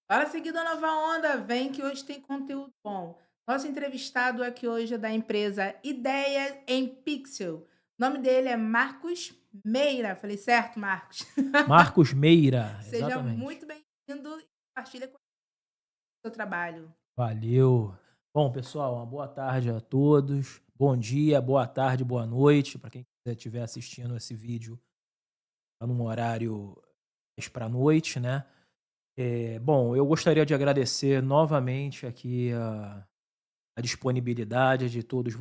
Fala, seguidor Nova Onda, vem que hoje tem conteúdo bom. Nosso entrevistado aqui hoje é da empresa Ideias em Pixel. O nome dele é Marcos Meira. Falei certo, Marcos? Marcos Meira, Seja exatamente. muito bem-vindo e compartilha com o seu trabalho. Valeu. Bom, pessoal, uma boa tarde a todos. Bom dia, boa tarde, boa noite. Para quem estiver assistindo esse vídeo tá num horário mais para noite, né? Bom, eu gostaria de agradecer novamente aqui a disponibilidade de todos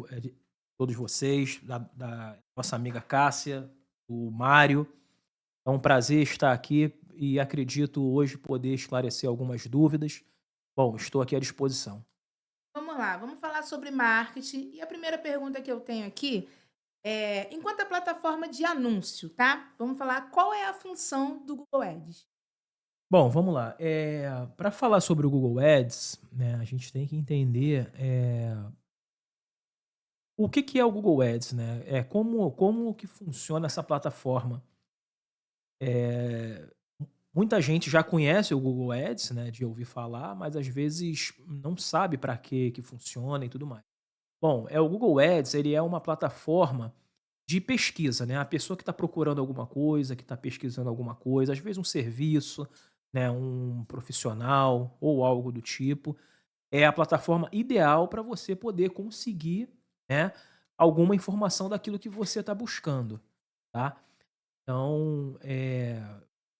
vocês, da nossa amiga Cássia, o Mário. É um prazer estar aqui e acredito hoje poder esclarecer algumas dúvidas. Bom, estou aqui à disposição. Vamos lá, vamos falar sobre marketing. E a primeira pergunta que eu tenho aqui é: enquanto a plataforma de anúncio, tá? Vamos falar qual é a função do Google Ads. Bom, vamos lá. Para falar sobre o Google Ads, né, a gente tem que entender o que, que é o Google Ads, né? Como que funciona essa plataforma. É, muita gente já conhece o Google Ads, né, de ouvir falar, mas às vezes não sabe para que funciona e tudo mais. Bom, o Google Ads, ele é uma plataforma de pesquisa, né? A pessoa que está procurando alguma coisa, que está pesquisando alguma coisa, às vezes um serviço, né, um profissional ou algo do tipo, é a plataforma ideal para você poder conseguir, né, alguma informação daquilo que você está buscando, tá? Então,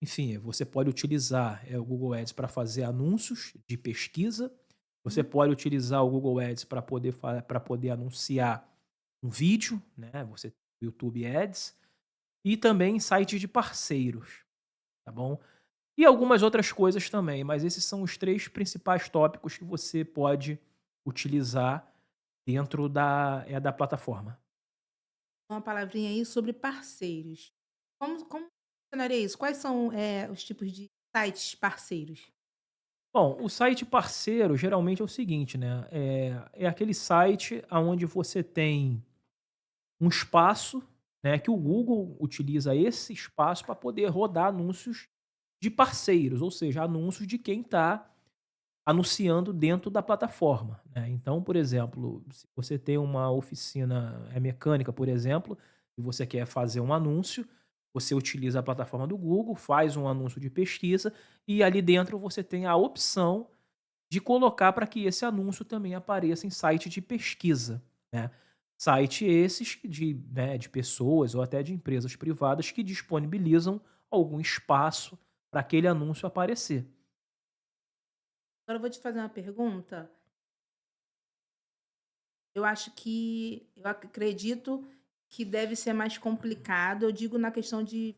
enfim, você pode utilizar o Google Ads para fazer anúncios de pesquisa, você Hum? pode utilizar o Google Ads para poder anunciar um vídeo, né? Você tem o YouTube Ads e também sites de parceiros, tá bom? E algumas outras coisas também, mas esses são os 3 principais tópicos que você pode utilizar dentro da plataforma. Uma palavrinha aí sobre parceiros. Como funcionaria isso? Quais são, os tipos de sites parceiros? Bom, o site parceiro geralmente é o seguinte, né, é aquele site aonde você tem um espaço, né, que o Google utiliza esse espaço para poder rodar anúncios de parceiros, ou seja, anúncios de quem está anunciando dentro da plataforma, né. Então, por exemplo, se você tem uma oficina, mecânica, por exemplo, e você quer fazer um anúncio, você utiliza a plataforma do Google, faz um anúncio de pesquisa e ali dentro você tem a opção de colocar para que esse anúncio também apareça em site de pesquisa, né. Site esses de pessoas ou até de empresas privadas que disponibilizam algum espaço para aquele anúncio aparecer. Agora eu vou te fazer uma pergunta. Eu acredito que deve ser mais complicado, eu digo na questão de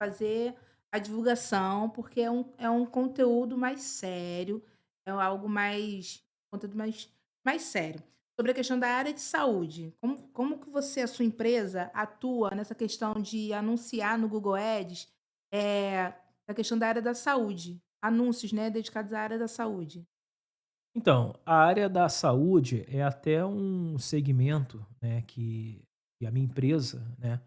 fazer a divulgação, porque é um conteúdo mais sério, é algo mais conteúdo mais sério. Sobre a questão da área de saúde, como que você, a sua empresa, atua nessa questão de anunciar no Google Ads, na questão da área da saúde? Anúncios, né, dedicados à área da saúde. Então, a área da saúde é até um segmento, né, que a minha empresa, né,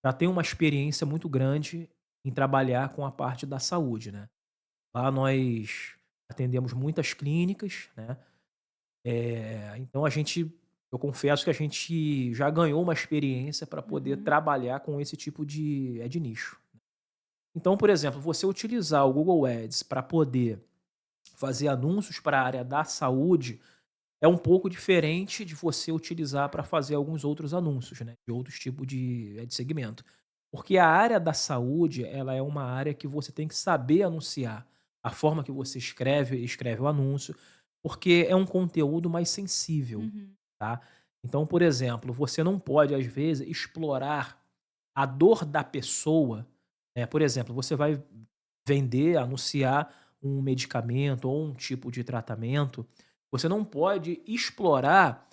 já tem uma experiência muito grande em trabalhar com a parte da saúde, né. Lá nós atendemos muitas clínicas, né, então eu confesso que a gente já ganhou uma experiência para poder Uhum. trabalhar com esse tipo de nicho. Então, por exemplo, você utilizar o Google Ads para poder fazer anúncios para a área da saúde, é um pouco diferente de você utilizar para fazer alguns outros anúncios, né, de outros tipos de segmento. Porque a área da saúde, ela é uma área que você tem que saber anunciar, a forma que você escreve o anúncio, porque é um conteúdo mais sensível, Uhum. tá. Então, por exemplo, você não pode, às vezes, explorar a dor da pessoa, né. Por exemplo, você vai vender, anunciar um medicamento ou um tipo de tratamento, você não pode explorar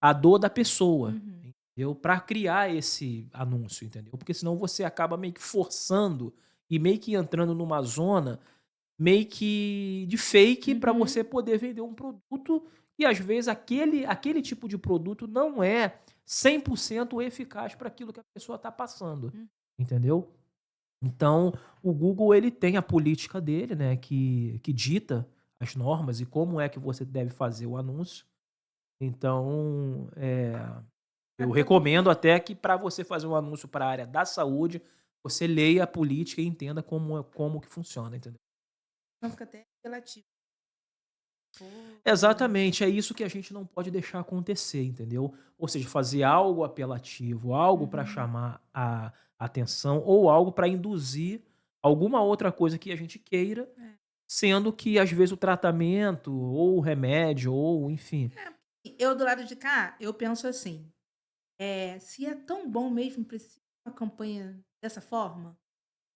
a dor da pessoa, Uhum. entendeu? Para criar esse anúncio, entendeu? Porque senão você acaba meio que forçando e meio que entrando numa zona meio que de fake para você Uhum. poder vender um produto e às vezes aquele tipo de produto não é 100% eficaz para aquilo que a pessoa está passando, Hum. entendeu? Então, o Google ele tem a política dele, né, que dita as normas e como é que você deve fazer o anúncio. Então, eu Até porque recomendo até que para você fazer um anúncio para a área da saúde, você leia a política e entenda como que funciona, entendeu? não fica até apelativo. Pô, Exatamente, é isso que a gente não pode deixar acontecer, entendeu? Ou seja, fazer algo apelativo, algo para uhum. chamar a atenção ou algo para induzir alguma outra coisa que a gente queira, É. sendo que às vezes o tratamento ou o remédio ou enfim. Eu do lado de cá, eu penso assim, se é tão bom mesmo, precisa de uma campanha dessa forma?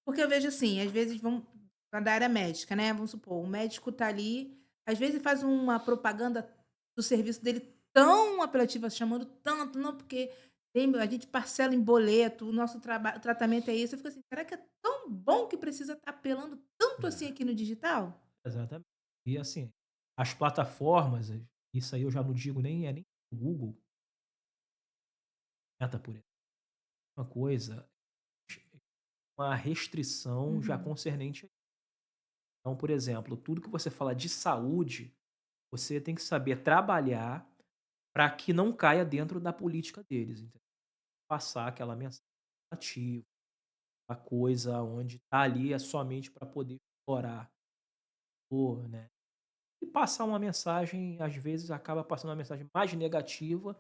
Porque eu vejo assim, às vezes vamos da área médica, né, vamos supor, o médico tá ali, às vezes faz uma propaganda do serviço dele tão apelativa, chamando tanto, não, porque a gente parcela em boleto, o nosso tratamento é isso, eu fico assim: "Será que é tão bom que precisa estar apelando tanto assim É, aqui no digital?" exatamente. E assim, as plataformas, isso aí eu já não digo nem o Google, Meta, por exemplo, uma coisa, uma restrição já Uhum, concernente. Então, por exemplo, tudo que você fala de saúde, você tem que saber trabalhar para que não caia dentro da política deles, entendeu? Passar aquela mensagem ativa, a coisa onde tá ali é somente para poder explorar, dor, né? E passar uma mensagem, às vezes, acaba passando uma mensagem mais negativa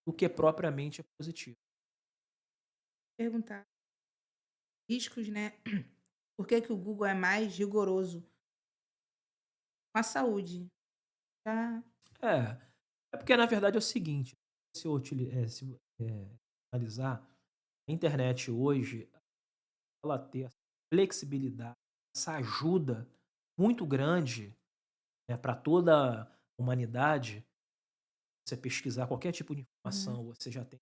do que propriamente positiva. perguntar riscos, né, por que que o Google é mais rigoroso com a saúde? Tá. É, é porque na verdade é o seguinte, se analisar, a internet hoje ela ter essa flexibilidade, essa ajuda muito grande, né, para toda a humanidade, você pesquisar qualquer tipo de Uhum, informação, você já tem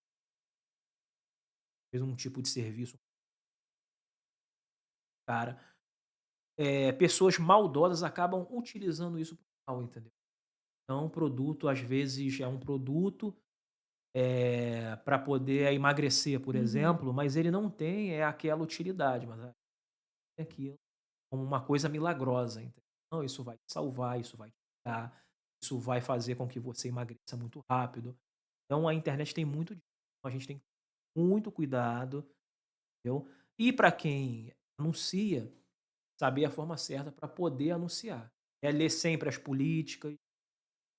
fez um tipo de serviço, cara, pessoas maldosas acabam utilizando isso para mal, entendeu. Então o produto, às vezes, é um produto, para poder emagrecer, por uhum. exemplo, mas ele não tem aquela utilidade, mas é aquilo como uma coisa milagrosa, entendeu. Não, isso vai te salvar, isso vai te curar, isso vai fazer com que você emagreça muito rápido. Então a internet tem muito disso, então a gente tem que ter muito cuidado, entendeu. E para quem anuncia, saber a forma certa para poder anunciar. É ler sempre as políticas,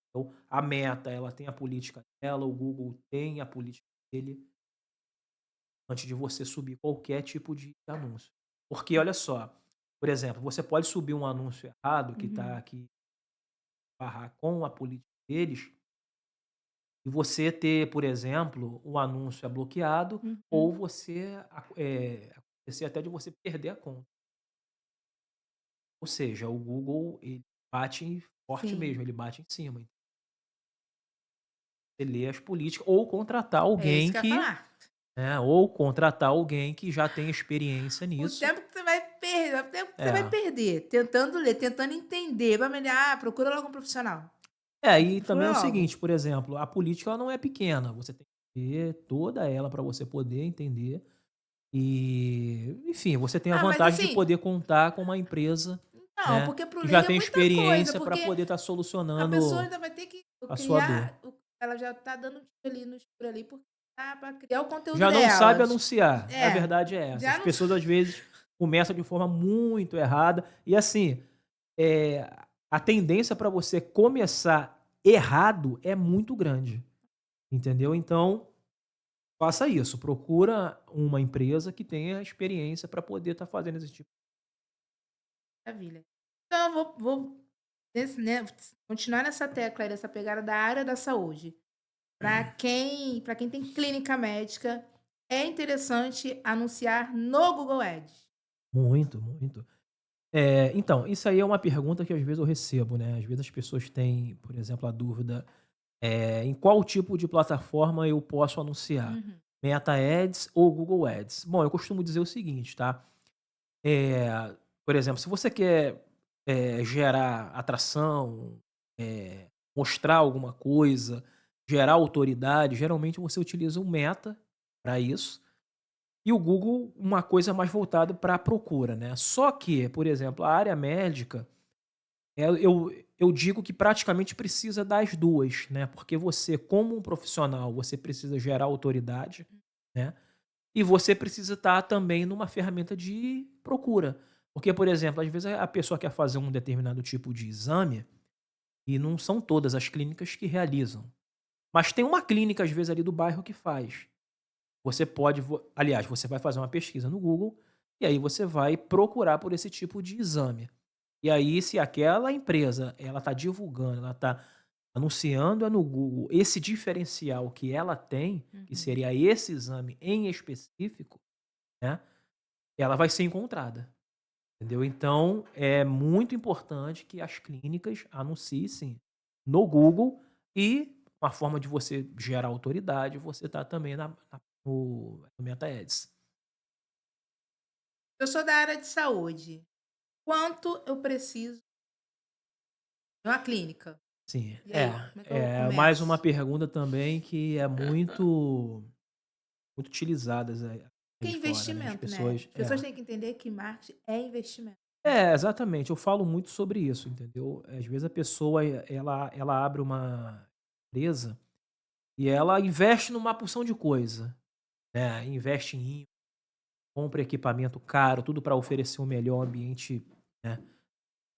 então a Meta, ela tem a política dela, o Google tem a política dele, antes de você subir qualquer tipo de anúncio. Porque olha só, por exemplo, você pode subir um anúncio errado que está Uhum, aqui barrar com a política deles, e você ter, por exemplo, o anúncio é bloqueado ou uhum. acontecer até de você perder a conta. Ou seja, o Google ele bate forte Sim, mesmo, ele bate em cima. Você lê as políticas ou contratar é isso alguém que eu ia que, falar. né, ou contratar alguém que já tem experiência O nisso. tempo que você vai perder, o tempo que você vai É. perder tentando ler, tentando entender, vai me procura logo um profissional. E também Procura é o logo. seguinte, por exemplo, a política ela não é pequena, você tem que ter toda ela para você poder entender e, enfim, você tem a Ah, mas vantagem de assim, poder contar com uma empresa, não, né, porque para o que já leigo é tem muita coisa, experiência para porque poder estar a pessoa solucionando ainda vai ter que a sua dor. criar ela já tá dando tiro ali no escuro ali, porque tá pra criar o conteúdo Já não sabe delas. anunciar, a É, verdade é essa. As já não pessoas às vezes começam de forma muito errada e assim, eh, a tendência para você começar errado é muito grande, entendeu. Então faça isso, procura uma empresa que tenha experiência para poder estar fazendo esse tipo. maravilha. Então eu vou nesse, né, continuar nessa tecla aí, dessa pegada da área da saúde. Para quem tem clínica médica, é interessante anunciar no Google Ads. Muito, muito. Então, isso aí é uma pergunta que às vezes eu recebo, né, às vezes as pessoas têm, por exemplo, a dúvida, em qual tipo de plataforma eu posso anunciar, Uhum, Meta Ads ou Google Ads? Bom, eu costumo dizer o seguinte, tá, por exemplo, se você quer, gerar atração, mostrar alguma coisa, gerar autoridade, geralmente você utiliza o Meta para isso. e o Google uma coisa mais voltada para a procura, né. Só que, por exemplo, a área médica, eu digo que praticamente precisa das 2, né, porque você, como um profissional, você precisa gerar autoridade, né, e você precisa estar também numa ferramenta de procura. Porque, por exemplo, às vezes a pessoa quer fazer um determinado tipo de exame, e não são todas as clínicas que realizam. Mas tem uma clínica, às vezes, ali do bairro que faz. Você pode aliás, você vai fazer uma pesquisa no Google, e aí você vai procurar por esse tipo de exame. E aí, se aquela empresa, ela está divulgando, ela está anunciando no Google esse diferencial que ela tem, que Uhum. seria esse exame em específico, né, ela vai ser encontrada, entendeu. Então, é muito importante que as clínicas anunciem sim no Google, e uma forma de você gerar autoridade, você tá também no Meta Ads. Eu sou da área de saúde. Quanto eu preciso de uma clínica? Sim, E aí, como é que eu mais uma começo? pergunta também que é muito utilizadas Que é aí fora, né, as investimento, né? pessoas As pessoas têm que entender que marketing é investimento. exatamente, eu falo muito sobre isso, entendeu. Às vezes a pessoa, ela abre uma empresa e ela investe numa porção de coisa, né, investe compra equipamento caro, tudo para oferecer um melhor ambiente, né,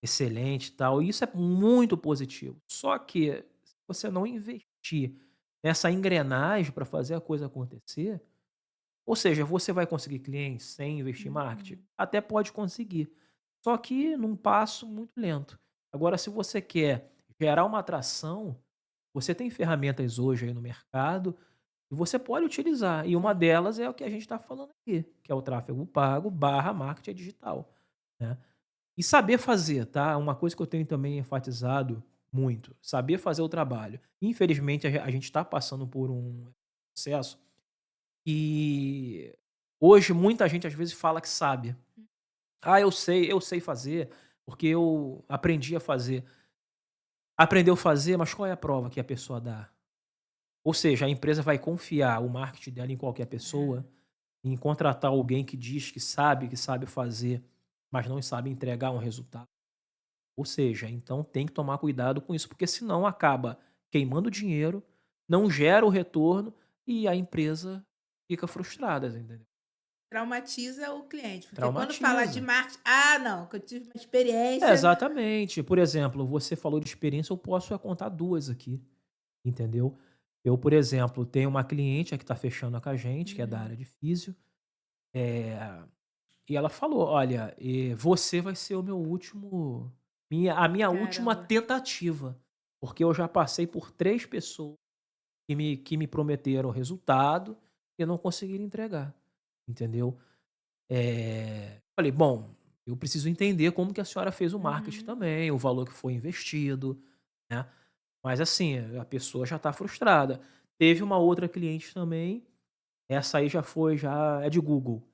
excelente e tal, e isso é muito positivo. Só que se você não investir nessa engrenagem para fazer a coisa acontecer, ou seja, você vai conseguir clientes sem investir em marketing? Uhum. Até pode conseguir, só que num passo muito lento. Agora, se você quer gerar uma atração, você tem ferramentas hoje aí no mercado e você pode utilizar, e uma Sim. delas é o que a gente está falando aqui, que é o tráfego pago barra marketing digital, né. E saber fazer, tá, uma coisa que eu tenho também enfatizado muito, saber fazer o trabalho. Infelizmente a gente está passando por um processo e hoje muita gente às vezes fala que sabe. "Ah, eu sei fazer, porque eu aprendi a fazer". Aprendeu a fazer, mas qual é a prova que a pessoa dá? Ou seja, a empresa vai confiar o marketing dela em qualquer É. pessoa, em contratar alguém que diz que sabe fazer, mas não sabe entregar um resultado. Ou seja, então tem que tomar cuidado com isso, porque senão acaba queimando dinheiro, não gera o retorno e a empresa fica frustrada, entendeu? Traumatiza o cliente, porque quando fala de Traumatiza. marketing, "Ah, não, que eu tive uma experiência". Exatamente. Por exemplo, você falou de experiência, eu posso contar 2 aqui, entendeu? Eu, por exemplo, tenho uma cliente que está fechando com a gente, que é da Uhum. área de físio, eh, e ela falou: "Olha, você vai ser o meu último a minha última Caramba. tentativa, porque eu já passei por 3 pessoas que me prometeram resultado e não conseguiram entregar", entendeu? Falei: "Bom, eu preciso entender como que a senhora fez o marketing Uhum. também, o valor que foi investido, né". Mas assim, a pessoa já está frustrada. Teve uma outra cliente também, essa aí já é de Google.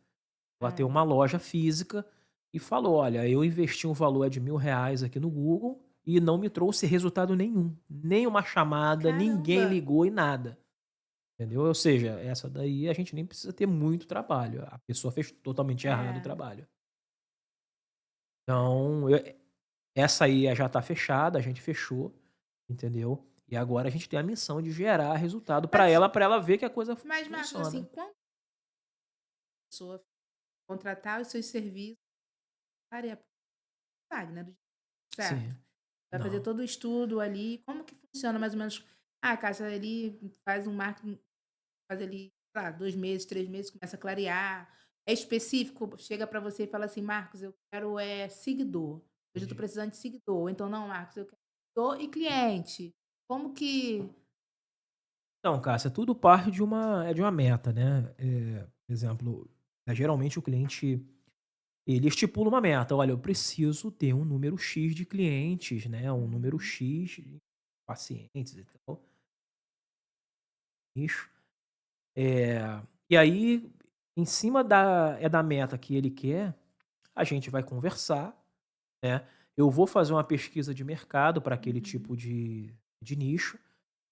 Ela tem Hã. uma loja física e falou: "Olha, eu investi um valor de R$ 1.000 aqui no Google e não me trouxe resultado nenhum, nem uma chamada, ninguém Caramba. ligou e nada". Entendeu? Ou seja, essa daí a gente nem precisa ter muito trabalho, a pessoa fez totalmente errado o É. trabalho. Então, essa aí já está fechada, a gente fechou, entendeu? E agora a gente tem a missão de gerar resultado Mas para ela ver que a coisa mas Marcos, assim, funciona. quando a pessoa contratar os seus serviços, área paga, né, do jeito certo. Sim. Vai fazer Não. todo o estudo ali, como que funciona mais ou menos? Ah, Cássia ali faz um marketing, faz ali, sei lá, 2 meses, 3 meses, começa a clarear. É específico, chega para você e fala assim: "Marcos, eu quero, seguidor. Hoje eu tô Entendi. precisando de seguidor", ou então: "Não, Marcos, eu quero seguidor e cliente". Como que Então, Cássia, tudo parte de uma meta, né. Por exemplo, geralmente o cliente, ele estipula uma meta: "Olha, eu preciso ter um número X de clientes, né, um número uhum, X de pacientes e tal, nicho". E aí, em cima da meta que ele quer, a gente vai conversar, né, eu vou fazer uma pesquisa de mercado para aquele uhum. tipo de nicho,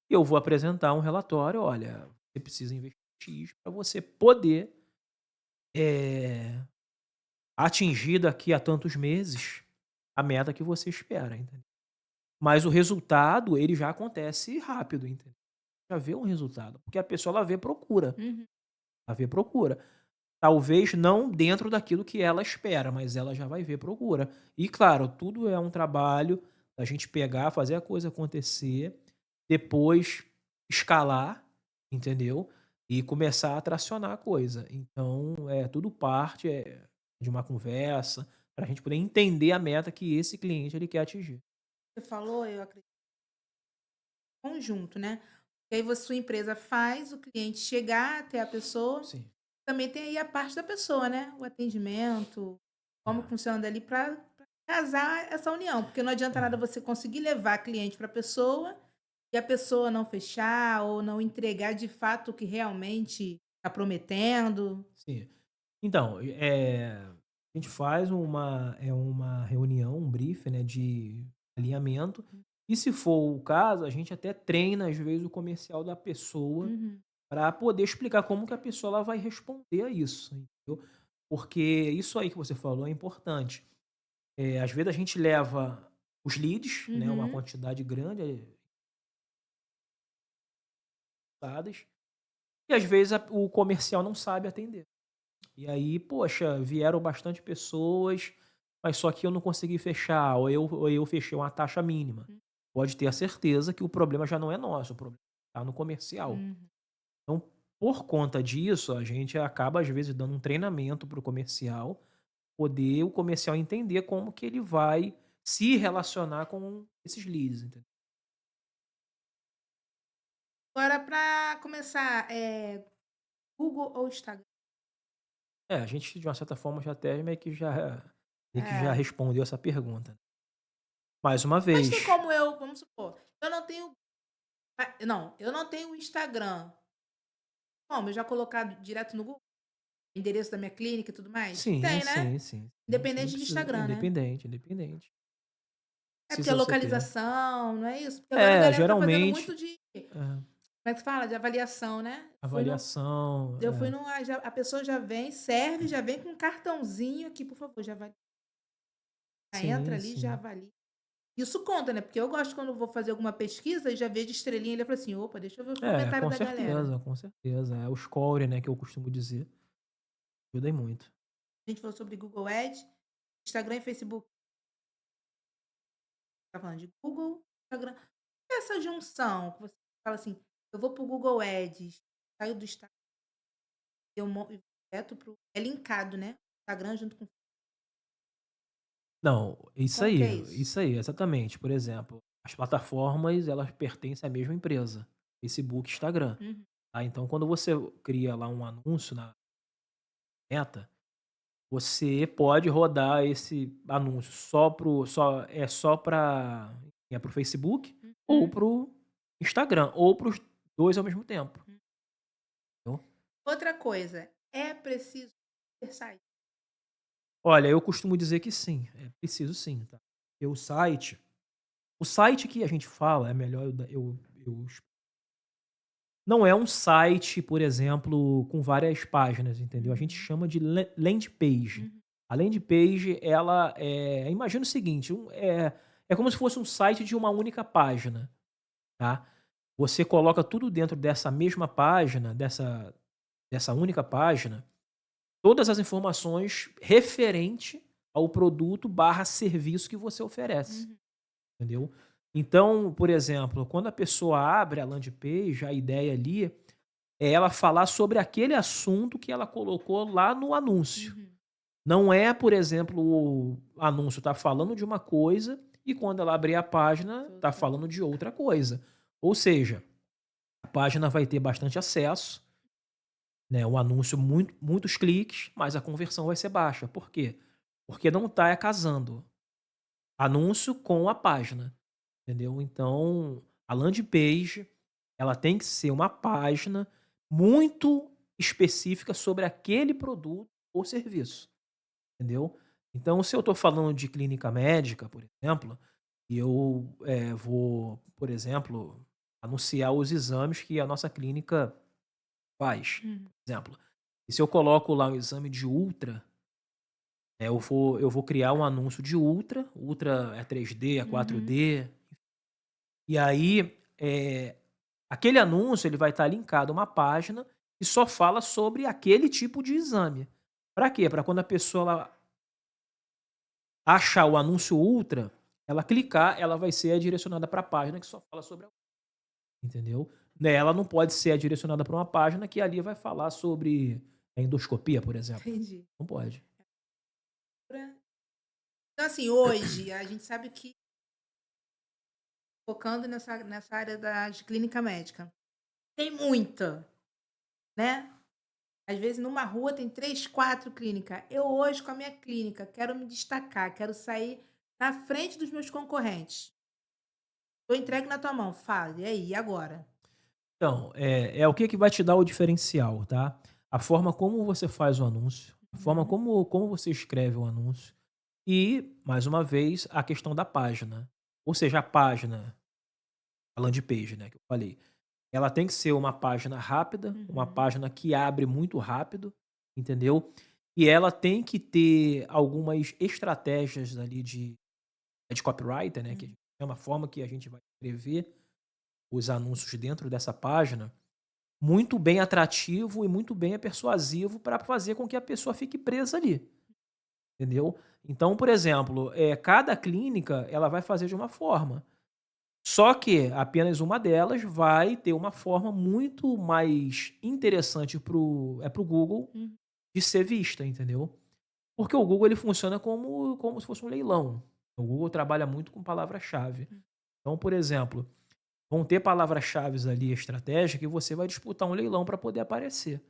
e eu vou apresentar um relatório: "Olha, você precisa investir X para você poder eh, atingir daqui a tantos meses a meta que você espera, entendeu. Mas o resultado, ele já acontece rápido, entendeu. Já vê um resultado, porque a pessoa ela vê procura, Uhum. ela vê procura. Talvez não dentro daquilo que ela espera, mas ela já vai ver procura. E claro, tudo é um trabalho da gente pegar, fazer a coisa acontecer, depois escalar, entendeu? E começar a tracionar a coisa. Então, é tudo parte de uma conversa para a gente poder entender a meta que esse cliente ele quer atingir. Você falou, eu acredito, conjunto, né. E aí sua empresa faz o cliente chegar até a pessoa, Sim. também tem aí a parte da pessoa, né, o atendimento, como É, funciona dali para casar essa união, porque não adianta nada é. você conseguir levar cliente para a pessoa e a pessoa não fechar ou não entregar de fato o que realmente está prometendo. Sim. Então, a gente faz uma reunião, um briefing, né, de alinhamento, e se for o caso, a gente até treina, às vezes, o comercial da pessoa Uhum, para poder explicar como que a pessoa ela vai responder a isso, entendeu. Porque isso aí que você falou é importante. Às vezes a gente leva os leads, né, uma uhum. quantidade grande, dadas, e às vezes o comercial não sabe atender. E aí, poxa, vieram bastante pessoas, mas só que eu não consegui fechar, ou eu fechei uma taxa mínima. Pode ter a certeza que o problema já não é nosso, o problema está no comercial. Uhum. Então, por conta disso, a gente acaba, às vezes, dando um treinamento para o comercial, poder o comercial entender como que ele vai se relacionar com esses leads, entendeu? Agora para começar, Google ou Instagram? A gente, de uma certa forma, já até meio que já É. respondeu essa pergunta. Mais uma Mas tem vez. como eu, vamos supor, eu não tenho não, eu não tenho Instagram. Como? Eu já colocar direto no Google? Endereço da minha clínica e tudo mais? Sim, Tem, né? sim, sim, sim. Você não Independente de precisa Instagram, né? independente, independente. É porque é Precisa você ter. localização, não é isso? Porque agora a galera tá fazendo muito Geralmente, de é, como é que se fala? De avaliação, né? avaliação, Eu fui num a pessoa já vem, serve, já vem com um cartãozinho aqui: "Por favor, já avalia". Já entra sim, ali, já sim. avalia. Isso conta, né, porque eu gosto quando eu vou fazer alguma pesquisa e já vejo estrelinha, ele fala assim: "Opa, deixa eu ver os comentários Com da galera". certeza, com certeza. É o score, né, que eu costumo dizer, ajuda muito. A gente falou sobre Google Ads, Instagram e Facebook. Tá falando de Google, Instagram. Essa junção que você fala assim: "Eu vou para o Google Ads, saio do Instagram, e vou direto para o" é linkado, né, Instagram junto com Não, como que é isso? isso aí, exatamente. Por exemplo, as plataformas, elas pertencem à mesma empresa, Facebook e Instagram, Uhum, tá. Então quando você cria lá um anúncio na Meta, você pode rodar esse anúncio só para o Facebook ou uhum, para o Instagram, ou para os 2 ao mesmo tempo, uhum. entendeu. Outra coisa, é preciso ter site? Olha, eu costumo dizer que sim, é preciso sim, tá. Porque o site que a gente fala, é melhor eu não é um site, por exemplo, com várias páginas, entendeu. A gente Uhum, chama de landing page. uhum, A landing page, ela imagina o seguinte, é como se fosse um site de uma única página, tá. Você coloca tudo dentro dessa mesma página, dessa única página, todas as informações referente ao produto barra serviço que você oferece, uhum. entendeu. Então, por exemplo, quando a pessoa abre a landing page, a ideia ali é ela falar sobre aquele assunto que ela colocou lá no anúncio. Uhum. Não é, por exemplo, o anúncio tá falando de uma coisa e quando ela abrir a página tá Outra falando coisa. de outra coisa. Ou seja, a página vai ter bastante acesso, né, o anúncio muitos cliques, mas a conversão vai ser baixa. Por quê? Porque não tá casando anúncio com a página, entendeu. Então, a landing page, ela tem que ser uma página muito específica sobre aquele produto ou serviço, entendeu. Então, se eu estou falando de clínica médica, por exemplo, e eu, vou, por exemplo, anunciar os exames que a nossa clínica faz, Uhum. por exemplo. E se eu coloco lá o exame de ultra, eu vou criar um anúncio de ultra, ultra é 3D, é Uhum. 4D, e aí, aquele anúncio ele vai estar linkado a uma página que só fala sobre aquele tipo de exame. Para quê? Para quando a pessoa ela achar o anúncio ultra, ela clicar, ela vai ser direcionada para a página que só fala sobre a entendeu? Né, ela não pode ser direcionada para uma página que ali vai falar sobre endoscopia, por exemplo. Entendi. Não pode. Então, assim, hoje a gente sabe que focando nessa área da de clínica médica, tem muita, né. Às vezes numa rua tem 3, 4 clínica. Eu hoje com a minha clínica quero me destacar, quero sair na frente dos meus concorrentes. Tô entregue na tua mão, fala, e aí, e agora? Então, é o que que vai te dar o diferencial, tá? A forma como você faz o anúncio, a forma Uhum, como você escreve o anúncio e, mais uma vez, a questão da página. Ou seja, a página, a landing page, né, que eu falei, ela tem que ser uma página rápida, uma uhum, página que abre muito rápido, entendeu? E ela tem que ter algumas estratégias ali de copywriter, né, que a uhum. gente chama, a forma que a gente vai escrever os anúncios dentro dessa página, muito bem atrativo e muito bem persuasivo para fazer com que a pessoa fique presa ali, entendeu? Então, por exemplo, cada clínica ela vai fazer de uma forma. Só que apenas uma delas vai ter uma forma muito mais interessante para o Google Hum. de ser vista, entendeu? Porque o Google ele funciona como se fosse um leilão. O Google trabalha muito com palavra-chave. Hum. Então, por exemplo, vão ter palavras-chaves ali estratégicas que você vai disputar um leilão para poder aparecer.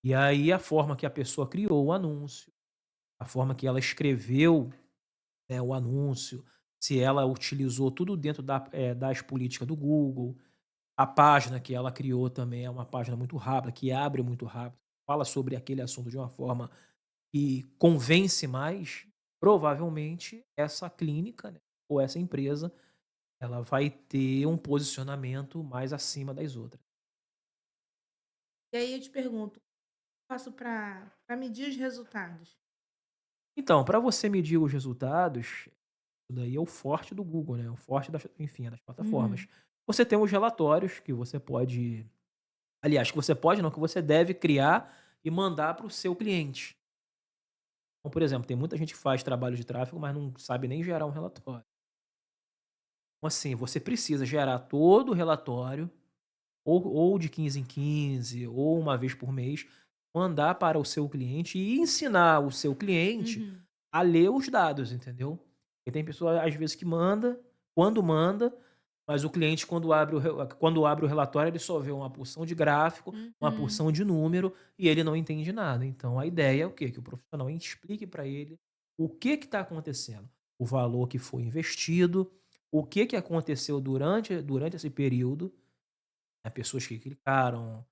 E aí a forma que a pessoa criou o anúncio, a forma que ela escreveu, né, o anúncio, se ela utilizou tudo dentro das políticas do Google, a página que ela criou também é uma página muito rápida, que abre muito rápido, fala sobre aquele assunto de uma forma que convence mais, provavelmente essa clínica, né, ou essa empresa, ela vai ter um posicionamento mais acima das outras. E aí eu te pergunto, faço para medir os resultados? Então, para você medir os resultados, isso daí é o forte do Google, né, o forte das enfim, das plataformas. Uhum. Você tem os relatórios que você pode aliás, que você pode não, que você deve criar e mandar para o seu cliente. Então, por exemplo, tem muita gente que faz trabalho de tráfego, mas não sabe nem gerar um relatório. Então, assim, você precisa gerar todo o relatório, ou de 15 em 15, ou uma vez por mês, mandar para o seu cliente e ensinar o seu cliente Uhum. a ler os dados, entendeu? Porque tem pessoa, às vezes, que manda, quando manda, mas o cliente, quando abre o relatório, ele só vê uma porção de gráfico, uma Uhum. porção de número, e ele não entende nada. Então, a ideia é o quê? Que o profissional explique para ele o que está acontecendo, o valor que foi investido, o que aconteceu durante esse período, né, pessoas que clicaram,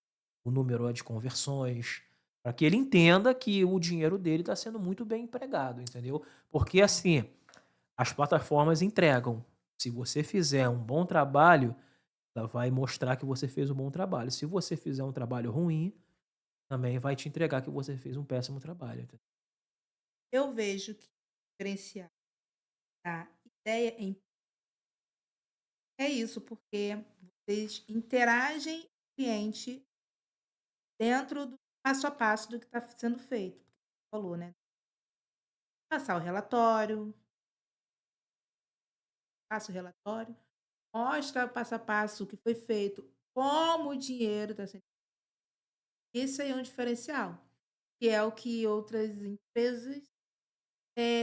o número de conversões, para que ele entenda que o dinheiro dele está sendo muito bem empregado, entendeu? Porque É. assim, as plataformas entregam. Se você fizer um bom trabalho, ela vai mostrar que você fez um bom trabalho. Se você fizer um trabalho ruim, também vai te entregar que você fez um péssimo trabalho. Eu vejo que diferenciar a ideia é isso, porque vocês interagem com o cliente dentro do passo a passo do que está sendo feito. Você falou, né? Passar o relatório, passa o relatório, mostra passo a passo o que foi feito, como o dinheiro está sendo. Isso aí é um diferencial, que é o que outras empresas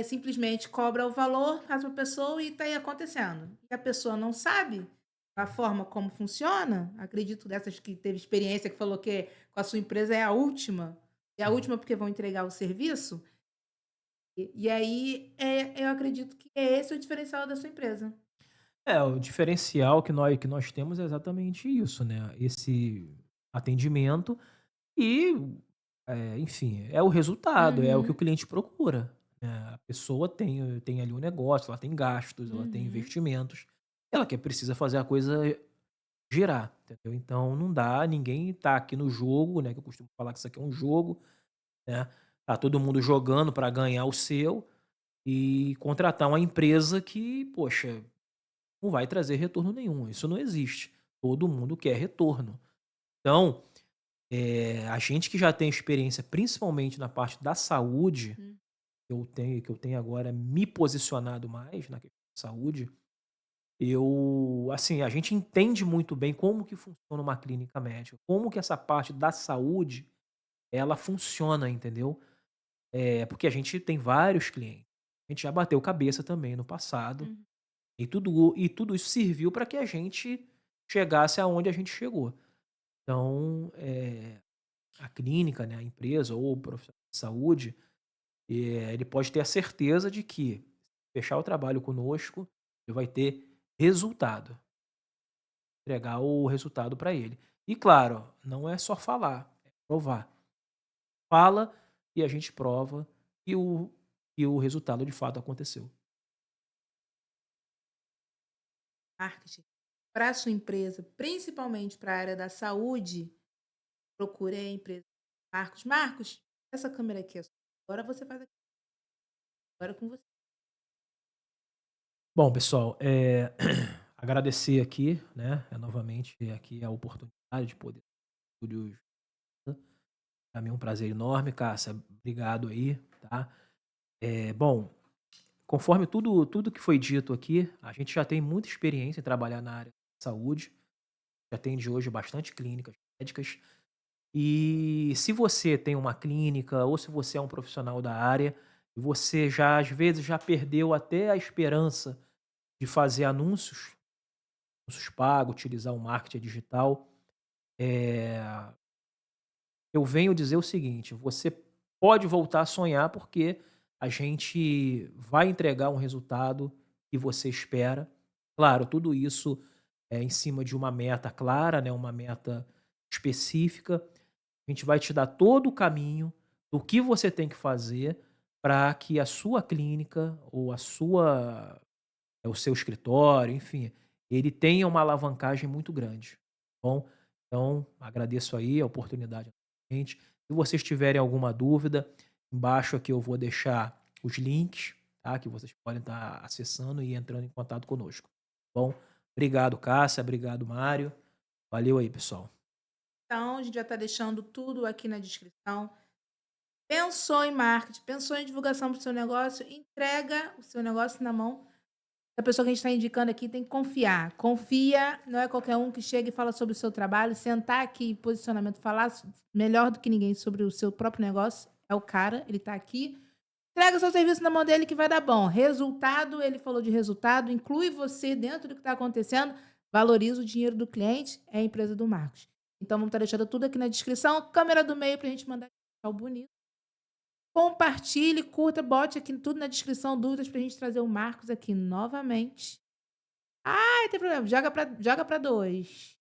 simplesmente cobra o valor, passa para a pessoa e está aí acontecendo. E a pessoa não sabe a forma como funciona, acredito dessas que teve experiência que falou que com a sua empresa é a Sim. última porque vão entregar o serviço, e aí, eu acredito que é esse o diferencial da sua empresa. O diferencial que nós temos é exatamente isso, né? Esse atendimento e, enfim, é o resultado, é o que o Uhum, cliente procura, né. A pessoa tem ali um negócio, ela tem gastos, ela tem uhum. investimentos, ela precisa fazer a coisa girar, entendeu? Então não dá, ninguém tá aqui no jogo, né, que eu costumo falar que isso aqui é um jogo, né, tá todo mundo jogando para ganhar o seu e contratar uma empresa que, poxa, não vai trazer retorno nenhum, isso não existe. Todo mundo quer retorno. Então, a gente que já tem experiência, principalmente na parte da saúde, Hum. que eu tenho agora me posicionado mais na questão da saúde, eu assim, a gente entende muito bem como que funciona uma clínica médica, como que essa parte da saúde, ela funciona, entendeu? Porque a gente tem vários clientes. A gente já bateu cabeça também no passado, Uhum. e tudo isso serviu para que a gente chegasse aonde a gente chegou. Então, a clínica, né, a empresa ou o profissional de saúde, ele pode ter a certeza de que fechar o trabalho conosco, ele vai ter resultado, entregar o resultado para ele. E claro, não é só falar, é provar. Fala e a gente prova que o resultado de fato aconteceu. Marketing. Para a sua empresa, principalmente para a área da saúde, procure a empresa Marcos. Marcos, essa câmera aqui é sua. Agora você faz aqui. Agora é com você. Bom, pessoal, agradecer aqui, né, novamente aqui a oportunidade de poder para mim é um prazer enorme, Cássia, obrigado aí, tá. Bom, conforme tudo que foi dito aqui, a gente já tem muita experiência em trabalhar na área de saúde, já atende hoje bastante clínicas médicas, e se você tem uma clínica ou se você é um profissional da área, e você já às vezes já perdeu até a esperança de fazer anúncios pagos, utilizar o marketing digital, eh, eu venho dizer o seguinte: você pode voltar a sonhar, porque a gente vai entregar um resultado que você espera. Claro, tudo isso é em cima de uma meta clara, né, uma meta específica. A gente vai te dar todo o caminho do que você tem que fazer para que a sua clínica ou o seu escritório, enfim, ele tenha uma alavancagem muito grande, tá bom? Então, agradeço aí a oportunidade novamente. Se vocês tiverem alguma dúvida, embaixo aqui eu vou deixar os links, tá? Que vocês podem estar acessando e entrando em contato conosco, tá bom? Obrigado, Cássia, obrigado, Mário. Valeu aí, pessoal. Então, a gente vai estar deixando tudo aqui na descrição. Pensou em marketing, pensou em divulgação para o seu negócio, entrega o seu negócio na mão da pessoa que a gente está indicando aqui, tem que confiar. Confia, não é qualquer um que chega e fala sobre o seu trabalho, sentar aqui em posicionamento, falar melhor do que ninguém sobre o seu próprio negócio, é o cara, ele está aqui. Entrega o seu serviço na mão dele que vai dar bom. Resultado, ele falou de resultado, inclui você dentro do que está acontecendo, valoriza o dinheiro do cliente, é a empresa do Marcos. Então, vamos estar deixando tudo aqui na descrição, câmera do meio para a gente mandar o bonito. Compartilhe, curta, bote aqui tudo na descrição, dúvidas pra gente trazer o Marcos aqui novamente. Ai, tem problema, joga pra 2.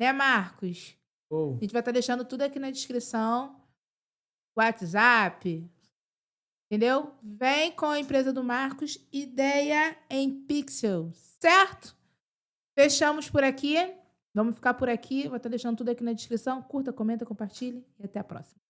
Né, Marcos? A Oh. gente vai estar deixando tudo aqui na descrição. WhatsApp, entendeu? Vem com a empresa do Marcos, ideia em pixel, certo? Fechamos por aqui. Vamos ficar por aqui. Vou estar deixando tudo aqui na descrição. Curta, comenta, compartilhe e até a próxima.